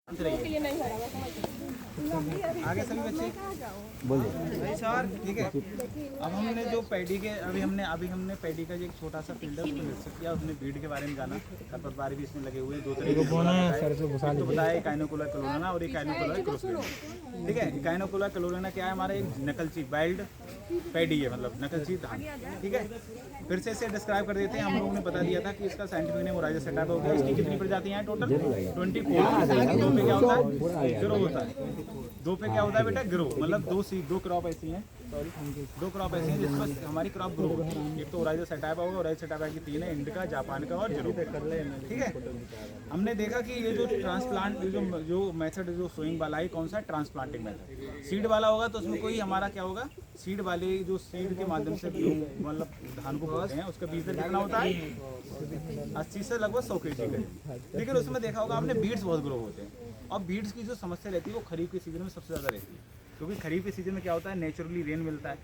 आगे सभी बच्चे बोलिए सर। ठीक है, अब हमने जो पैडी के अभी हमने पैडी का जो एक छोटा सा फील्ड है उसको निरीक्षण किया। उसमें बीड के बारे में जाना, खरपतवार भी इसमें लगे हुए, दो तरीके के तो बताया, काइनोकुलर क्लोरेना और काइनोकुलर क्रोसिना। ठीक है, काइनोकुलर क्लोरेना क्या है, हमारा एक नकलची वाइल्ड पैडी है, मतलब नकलची धान। ठीक है, फिर से इसे डिस्क्राइब कर देते हैं। हम लोगों ने बता दिया था कि इसका साइंटिफिक नेम ओराइजा सेटअप हो गया। इसकी कितनी प्रजातियां हैं टोटल? 24। दो पे क्या होता है? ग्रो होता है। दो पे क्या होता है बेटा? ग्रो, मतलब दो क्रॉप ऐसी हैं, दो क्रॉप ऐसी हैं जिसमें हमारी क्रॉप ग्रो होती है। एक तो ओराइजा सेटअप होगा, ओराइजा सेटअप की 3 है, इंडिका, जापान का और जीरो। ठीक है, हमने देखा कि ये जो ट्रांसप्लांट जो मेथड जो सोइंग वाला है, कौन सा ट्रांसप्लांटिंग मेथड। सीड वाला होगा तो उसमें कोई हमारा क्या होगा, सीड वाले जो सीड के माध्यम से मतलब धान को बोते हैं, उसका बीज कितना होता है? 80 से लगभग 100 kg का। लेकिन उसमें देखा होगा आपने, बीड्स बहुत ग्रो होते हैं। और बीड्स की जो समस्या रहती है वो खरीफ के सीजन में सबसे ज़्यादा रहती है, क्योंकि खरीफ के सीजन में क्या होता है, नेचुरली रेन मिलता है,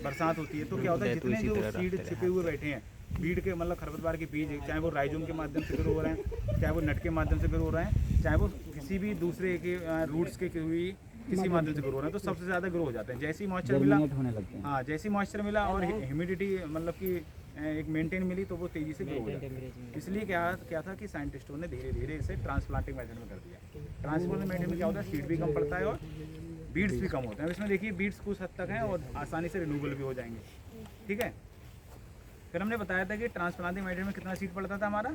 बरसात होती है, तो क्या होता है, जितने जो सीड छिपे हुए बैठे हैं बीड के, मतलब खरपतवार के बीज, चाहे वो राइजोम के माध्यम से ग्रो हो रहे हैं, चाहे वो नट के माध्यम से ग्रो हो रहे हैं, चाहे वो किसी भी दूसरे के रूट्स के हुई किसी माध्यम से ग्रो हो रहे हैं, तो सबसे ज़्यादा ग्रो हो जाते हैं। जैसे ही मॉइस्चर मिला, हाँ जैसे ही मॉइस्चर मिला और ह्यूमिडिटी मतलब कि एक मेंटेन मिली, तो वो तेज़ी से ग्रो हो जाता है। इसलिए क्या था कि साइंटिस्टों ने धीरे धीरे इसे ट्रांसप्लांटिंग मेथड में कर दिया। ट्रांसप्लांटिंग मेथड में क्या होता है, सीड भी कम पड़ता है और बीड्स भी कम होते हैं। इसमें देखिए बीड्स कुछ हद तक हैं और आसानी से रिन्यूएबल भी हो जाएंगे। ठीक है, फिर हमने बताया था कि ट्रांसप्लांटिंग मेथड में कितना सीड पड़ता था हमारा,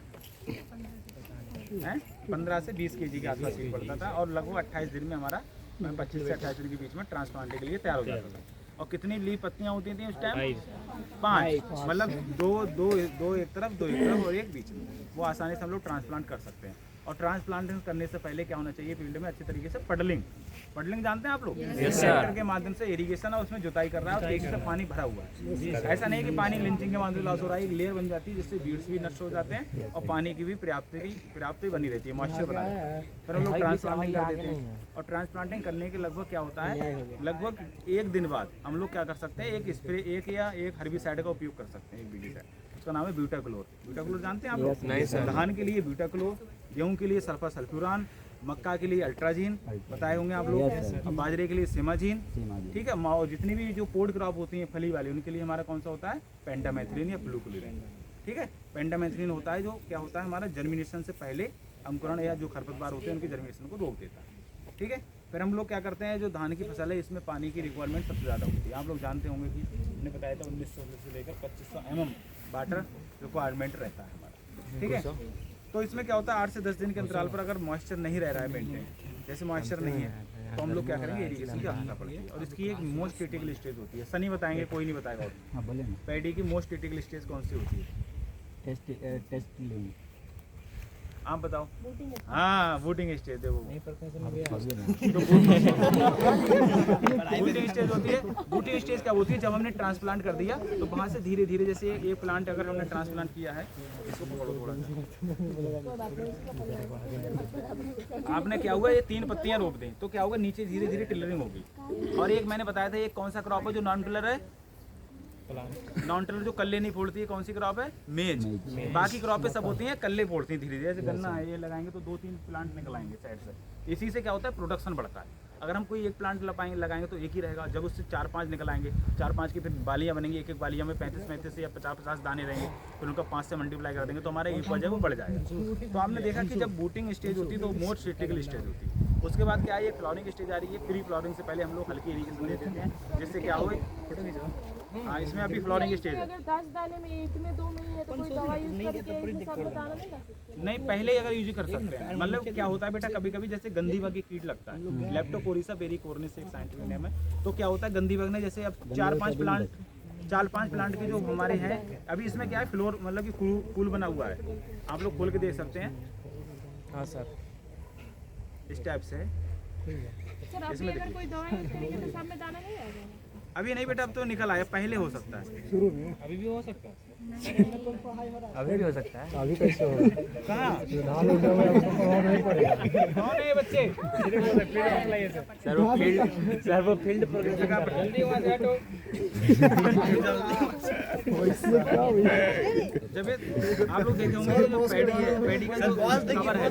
15 से 20 kg के आसपास सीड पड़ता था, और लगभग 28 दिन में हमारा 25 से 28 दिन के बीच में ट्रांसप्लांटिंग के लिए तैयार हो जाता था। और कितनी लीफ पत्तियाँ होती थी उस टाइम? 5, मतलब दो एक तरफ और एक बीच में, वो आसानी से हम लोग ट्रांसप्लांट कर सकते हैं। और ट्रांसप्लांटिंग करने से पहले क्या होना चाहिए फील्ड में, अच्छी तरीके से पडलिंग जानते हैं आप लोग? ट्रैक्टर के माध्यम से इरिगेशन और उसमें जुताई कर रहा है और तेजी से पानी भरा हुआ है। ऐसा नहीं कि पानी लिंचिंग के माध्यम से लॉस हो रहा है, एक लेयर बन जाती है जिससे बीड्स भी नष्ट हो जाते हैं और पानी की भी पर्याप्त बनी रहती है, मॉइस्चर बना रहता है। फिर हम लोग ट्रांसप्लांटिंग कर देते हैं। और ट्रांसप्लांटिंग करने के लगभग क्या होता है, लगभग 1 दिन बाद हम लोग क्या कर सकते हैं, एक स्प्रे एक हर्बिसाइड का उपयोग कर सकते हैं, एक बीडिसाइड, उसका नाम है ब्यूटाक्लोर। ब्यूटाक्लोर जानते हैं आप लोग? नहीं सर। धान के लिए ब्यूटाक्लोर, गेहूं के लिए सल्फर सल्फ्यूरान, मक्का के लिए अल्ट्राजीन बताए होंगे आप लोग, बाजरे के लिए सिमाजीन। ठीक है, और जितनी भी जो पोड क्रॉप होती हैं फली वाली, उनके लिए हमारा कौन सा होता है, पेंटामेथ्रिन या फ्लूक्लोरीन। ठीक है, पेंटामेथ्रिन होता है जो क्या होता है, हमारा जर्मिनेशन से पहले अंकुरण या जो खरपतवार होते हैं उनकी जर्मिनेशन को रोक देता है। ठीक है, फिर हम लोग क्या करते हैं, जो धान की फसल है इसमें पानी की रिक्वायरमेंट सबसे ज़्यादा होती है। आप लोग जानते होंगे कि हमने बताया था 1900 से लेकर 2500 mm वाटर रिक्वायरमेंट रहता है हमारा। ठीक है, तो इसमें क्या होता है, 8 से 10 दिन के अंतराल पर अगर मॉइस्चर नहीं रह रहा है मेंटेन, जैसे मॉइस्चर नहीं है, तो हम लोग क्या करेंगे, इरिगेशन की आवश्यकता पड़ती है। और इसकी एक मोस्ट क्रिटिकल स्टेज होती है, सनी बताएंगे, कोई नहीं बताएगा। हाँ बोले ना, पैडी की मोस्ट क्रिटिकल स्टेज कौन सी होती है? टेस्टिंग। आप बताओ। हाँ, बूटिंग स्टेज है वो। बूटिंग स्टेज होती है। बूटिंग स्टेज क्या होती है, जब हमने ट्रांसप्लांट कर दिया तो वहाँ से धीरे धीरे, जैसे एक प्लांट अगर हमने ट्रांसप्लांट किया है, इसको पकड़ो थोड़ा सा, आपने क्या हुआ, ये 3 पत्तियाँ रोप दें तो क्या होगा, नीचे धीरे धीरे टिलरिंग होगी। और एक मैंने बताया था, ये कौन सा क्रॉप है जो नॉन टिलर है? नॉन टिलर जो कल्ले नहीं फोड़ती है, कौन सी क्रॉप है? मेज। बाकी क्रॉप पे सब होती हैं कल्ले फोड़ती हैं धीरे धीरे। जैसे गन्ना है, ये लगाएंगे तो 2-3 प्लांट निकल आएंगे साइड से। इसी से क्या होता है, प्रोडक्शन बढ़ता है। अगर हम कोई एक प्लांट लगाएंगे तो एक ही रहेगा, जब उससे 4-5 निकल आएंगे, 4-5 की फिर बालियाँ बनेंगी, एक एक बालियाँ में 35-35 या 50-50 दाने रहेंगे, फिर उनका 5 से मल्टीप्लाई कर देंगे तो हमारा एक वजह वो बढ़ जाएगा। तो आपने देखा कि जब बूटिंग स्टेज होती है तो मोस्ट क्रिटिकल स्टेज होती है। उसके बाद क्या है, ये फ्लावरिंग स्टेज आ रही है। प्री फ्लावरिंग से पहले हम लोग हल्की इरिगेशन दे देते हैं, जिससे क्या हो, हाँ इसमें अभी फ्लावरिंग स्टेज है। अगर 10 दाने में 1 में 2 में है तो कोई दवा यूज करके हिसाब से दाना नहीं ला सकते? नहीं, पहले अगर यूज कर सकते हैं। मतलब क्या होता है बेटा, कभी कभी जैसे गंदी बग की कीट लगता है, लेप्टोकोरिसा पेरिकोर्निस एक साइंटिफिक नेम है। तो क्या होता है, गंदी बग ने जैसे अब 4-5 प्लांट के जो हमारे हैं, अभी इसमें क्या है, फ्लोर मतलब कि फूल बना हुआ है, आप लोग खोल के देख सकते हैं। हाँ सर, इस टाइप से सर, इसमें अगर कोई दवा यूज करेंगे तो सब में दाना नहीं आएगा? अभी नहीं बेटा, अब तो निकल आया, पहले हो सकता है। शुरू में अभी भी हो सकता है। अभी भी हो सकता है। अभी कैसे होगा? कहाँ धान उगा हुआ है, उसको पढ़ाना नहीं पड़ेगा। कौन है ये बच्चे? सर वो फील्ड पर जल्दी वहाँ से हटो। वैसे क्या हुई? जब आप लोग देखे होंगे जो पैडी का जो कवर है,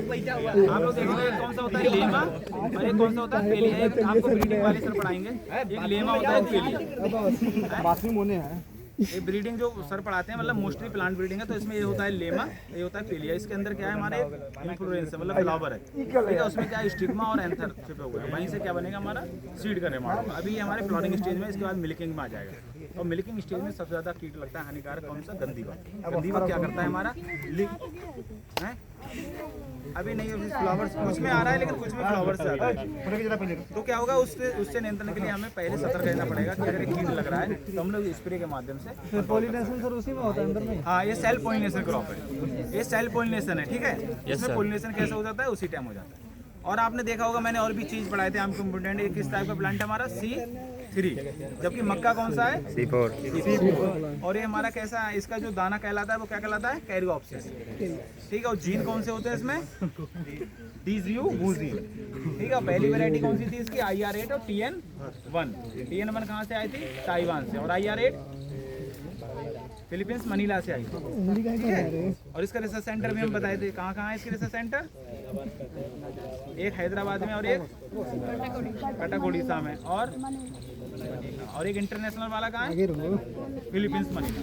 आप लोग देखेंगे कौन सा होता है लेमा और एक कौन सा होता है पेलिया। एक आपको ब्रीडिंग वाले सर पढ़ाएंगे, एक लेमा होता है, एक पेलिया। बाथरूम होने हैं। ये ब्रीडिंग जो सर पढ़ाते हैं मतलब मोस्टली प्लांट ब्रीडिंग है, तो इसमें ये होता है लेमा, ये होता है पेलिया। इसके अंदर क्या है हमारे इन्फ्लोरेंस है, मतलब फ्लावर है, ठीक है। उसमें क्या है स्टिग्मा और एंथर छिपे हुए हैं, वहीं से क्या बनेगा हमारा सीड का निर्माण होगा। अभी ये हमारे फ्लावरिंग स्टेज में, इसके बाद मिल्किंग में आ जाएगा। और मिल्किंग स्टेज में सबसे ज्यादा कीट लगता है हानिकारक कौन सा? गंदीवा। गंदीवा क्या करता है हमारा है? अभी नहीं, अभी फ्लावर्स कुछ में आ रहा है लेकिन कुछ में फ्लावर्स आ रहा है। तो क्या होगा उससे नियंत्रण के लिए हमें पहले सतर्क रहना पड़ेगा कि अगर कीट लग रहा है तो हम लोग स्प्रे के माध्यम से। पॉलिनेशन सर उसी में होता है अंदर में। हाँ, ये सेल्फ पॉलिनेशन क्रॉप है, ये सेल्फ पॉलिनेशन है, ठीक है। इसमें पॉलिनेशन कैसे हो जाता है? उसी टाइम हो जाता है। और आपने देखा होगा, मैंने और भी चीज पढ़ाए थे आपको इम्पोर्टेंट, एक किस टाइप का प्लांट है हमारा? C3, जबकि मक्का कौन सा है? C4। और ये हमारा कैसा है? इसका जो दाना कहलाता है वो क्या कहलाता है? कैरियोप्सिस, ठीक है। और जीन कौन से होते हैं इसमें? DZU बूजीन, ठीक है। पहली वैरायटी कौन सी थी इसकी? IR8 और TN1। TN1 कहाँ से आई थी? ताइवान से। और IR8 फिलीपींस मनीला से आई थी, ठीक है। और इसका रिसर्च सेंटर भी हम बताए थे, कहाँ कहाँ है इसके रिसर्च सेंटर? एक हैदराबाद में और एक कटक उड़ीसा में, और एक इंटरनेशनल वाला कहाँ है? Philippines Manila.